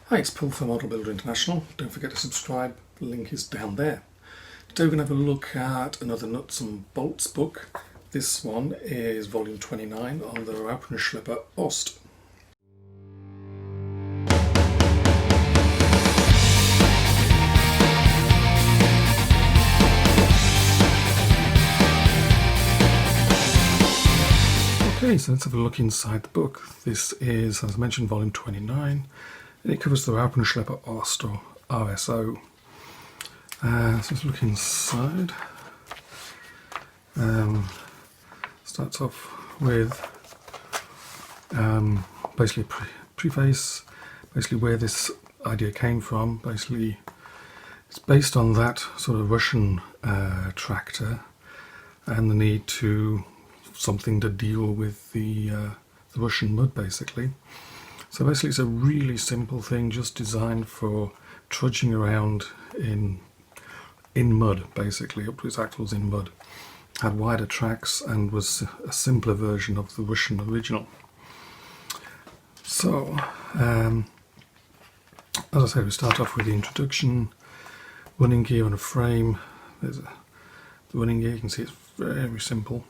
Hi, it's Paul from Model Builder International. Don't forget to subscribe, the link is down there. Today we're going to have a look at another nuts and bolts book. This one is volume 29 on the Raupenschlepper Ost. Okay, so let's have a look inside the book. This is, as I mentioned, volume 29, and it covers the Raupenschlepper Ost, or RSO. So let's look inside. Starts off with basically a preface, basically where this idea came from. Basically, it's based on that sort of Russian tractor and the need to something to deal with the Russian mud, basically. So basically it's a really simple thing, just designed for trudging around in mud, basically, up to its axles in mud. Had wider tracks and was a simpler version of the Russian original. So, as I said, we start off with the introduction, running gear and a frame. There's the running gear, you can see it's very simple.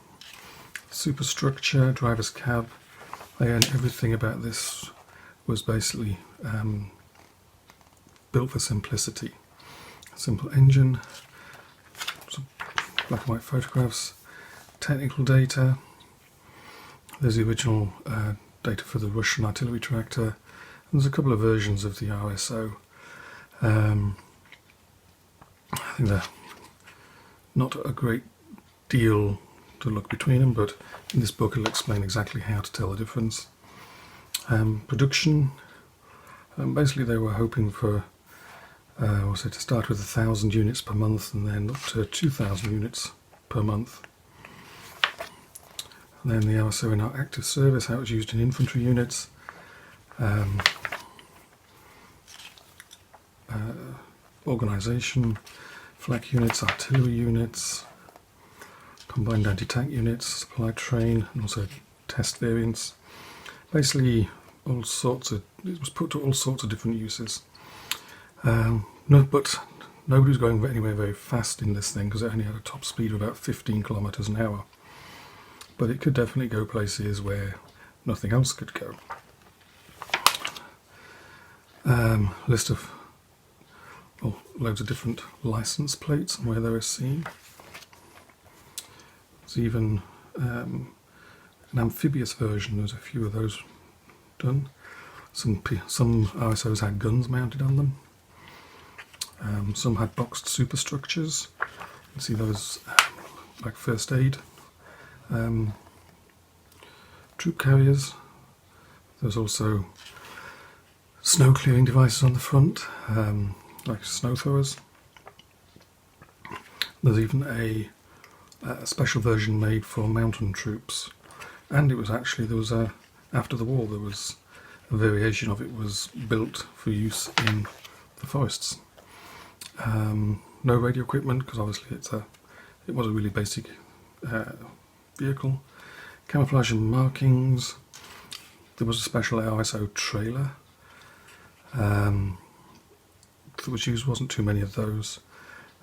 Superstructure, driver's cab. Again, everything about this was basically built for simplicity. Simple engine, some black and white photographs, technical data. There's the original data for the Russian artillery tractor. And there's a couple of versions of the RSO. I think they're not a great deal to look between them, but in this book it'll explain exactly how to tell the difference. Production, basically they were hoping for to start with 1,000 units per month and then up to 2,000 units per month. And then the RSO in our active service, how it's used in infantry units, organisation, flak units, artillery units, combined anti-tank units, supply train, and also test variants. Basically, it was put to all sorts of different uses. But nobody was going anywhere very fast in this thing because it only had a top speed of about 15 kilometers an hour. But it could definitely go places where nothing else could go. List of loads of different license plates and where they were seen. There's even an amphibious version. There's a few of those done. Some RSOs had guns mounted on them. Some had boxed superstructures. You can see those like first aid. Troop carriers. There's also snow clearing devices on the front, like snow throwers. There's even a special version made for mountain troops, and it was actually after the war there was a variation of it was built for use in the forests. No radio equipment because obviously it was a really basic vehicle. Camouflage and markings. There was a special RSO trailer that was used. Wasn't too many of those.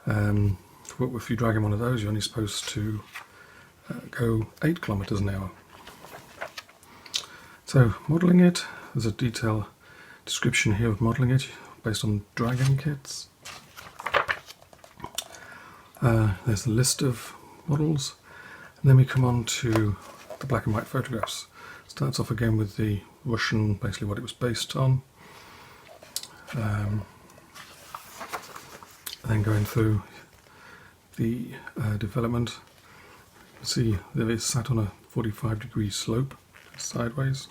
If you drag in one of those, you're only supposed to go 8 kilometers an hour. So modelling it, there's a detailed description here of modelling it based on dragon kits. There's the list of models, and then we come on to the black and white photographs. Starts off again with the Russian, basically what it was based on. Then going through the development, you can see that it's sat on a 45-degree slope sideways.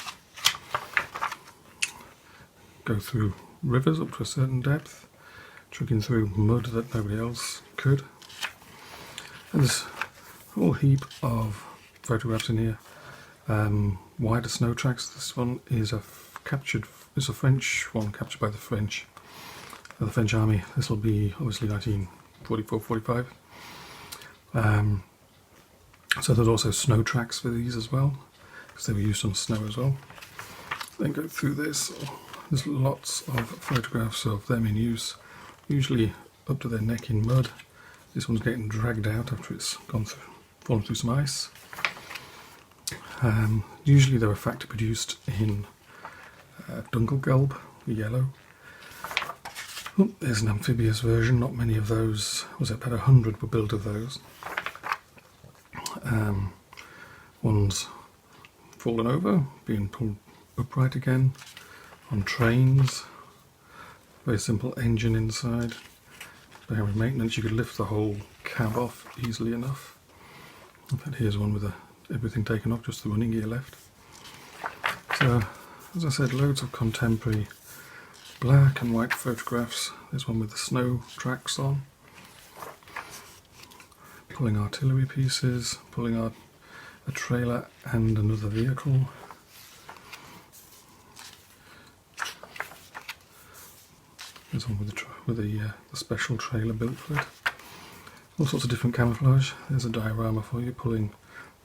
Go through rivers up to a certain depth, trucking through mud that nobody else could. And there's a whole heap of photographs in here. Wider snow tracks. This one is a French one captured by the French Army. This will be obviously 1944-45. So there's also snow tracks for these as well, because they were used on snow as well. Then go through this, There's lots of photographs of them in use, usually up to their neck in mud. This one's getting dragged out after it's fallen through some ice. Usually they were factory produced in Dunkelgelb, yellow. Oh, there's an amphibious version, not many of those. Was it about 100 were built of those? One's fallen over, being pulled upright again. On trains, very simple engine inside. Bare maintenance, you could lift the whole cab off easily enough. In fact, here's one with everything taken off, just the running gear left. So, as I said, loads of contemporary black and white photographs. There's one with the snow tracks on. Pulling artillery pieces, pulling out a trailer and another vehicle. There's one with the special trailer built for it. All sorts of different camouflage. There's a diorama for you, pulling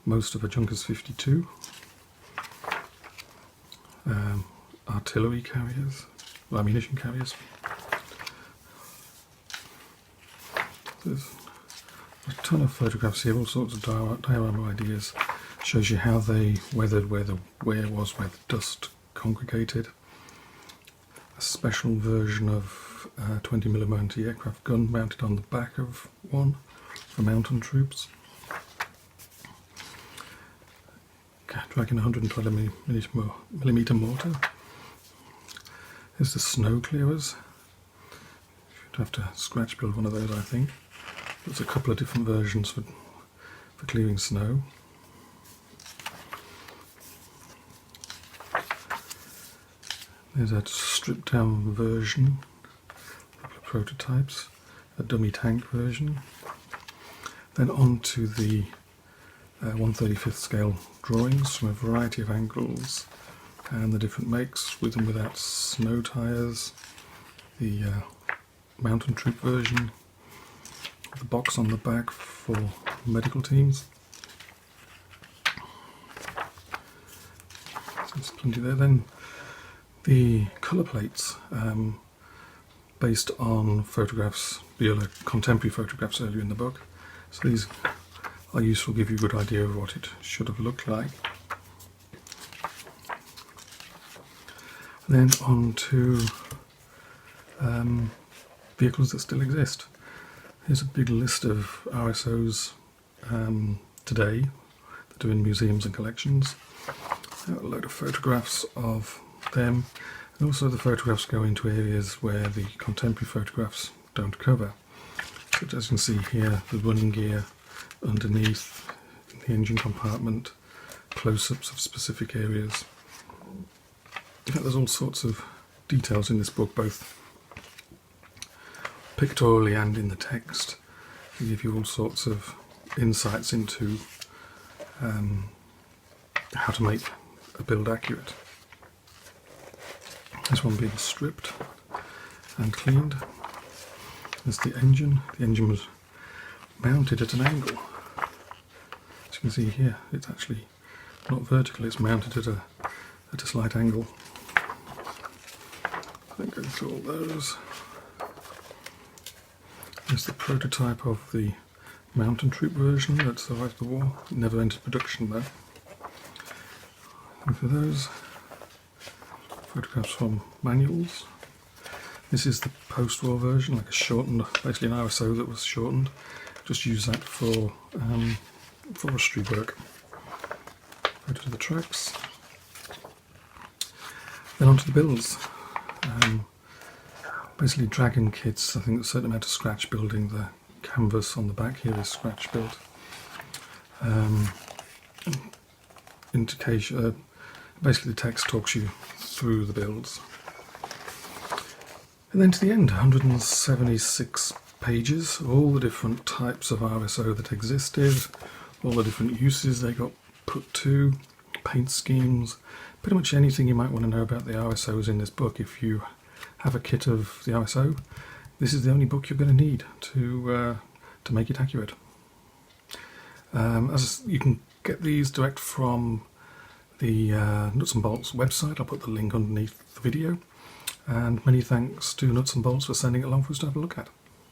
most of a Junkers 52. Artillery carriers, well, ammunition carriers. There's a ton of photographs here, all sorts of diorama ideas. Shows you how they weathered where the dust congregated. A special version of a 20mm anti-aircraft gun mounted on the back of one for mountain troops. Dragging 120mm mortar. There's the snow clearers. You'd have to scratch build one of those, I think. There's a couple of different versions for clearing snow. There's a stripped down version, a couple of prototypes, a dummy tank version. Then on to the 1/35th scale drawings from a variety of angles and the different makes, with and without snow tyres, the mountain troop version, the box on the back for medical teams. So there's plenty there. Then the colour plates, based on photographs, the other contemporary photographs earlier in the book. So these are useful, give you a good idea of what it should have looked like. Then on to vehicles that still exist. Here's a big list of RSOs today that are in museums and collections. A load of photographs of them, and also the photographs go into areas where the contemporary photographs don't cover. So as you can see here, the running gear underneath, the engine compartment, close-ups of specific areas. In fact, there's all sorts of details in this book, both pictorially and in the text, to give you all sorts of insights into how to make a build accurate. This one being stripped and cleaned. There's the engine. The engine was mounted at an angle. As you can see here, it's actually not vertical, it's mounted at a slight angle. I think go through all those. There's the prototype of the mountain troop version that survived the war. It never entered production though. And for those, photographs from manuals. This is the post-war version, like a shortened, basically an RSO that was shortened. Just use that for forestry work. Photo of the tracks. Then onto the builds. Basically dragon kits. I think there's a certain amount of scratch building. The canvas on the back here is scratch built. Indication. Basically the text talks you through the builds. And then to the end, 176 pages of all the different types of RSO that existed, all the different uses they got put to, paint schemes, pretty much anything you might want to know about the RSOs in this book. If you have a kit of the RSO, this is the only book you're going to need to make it accurate. As you can get these direct from the Nuts and Bolts website. I'll put the link underneath the video. and many thanks to Nuts and Bolts for sending it along for us to have a look at.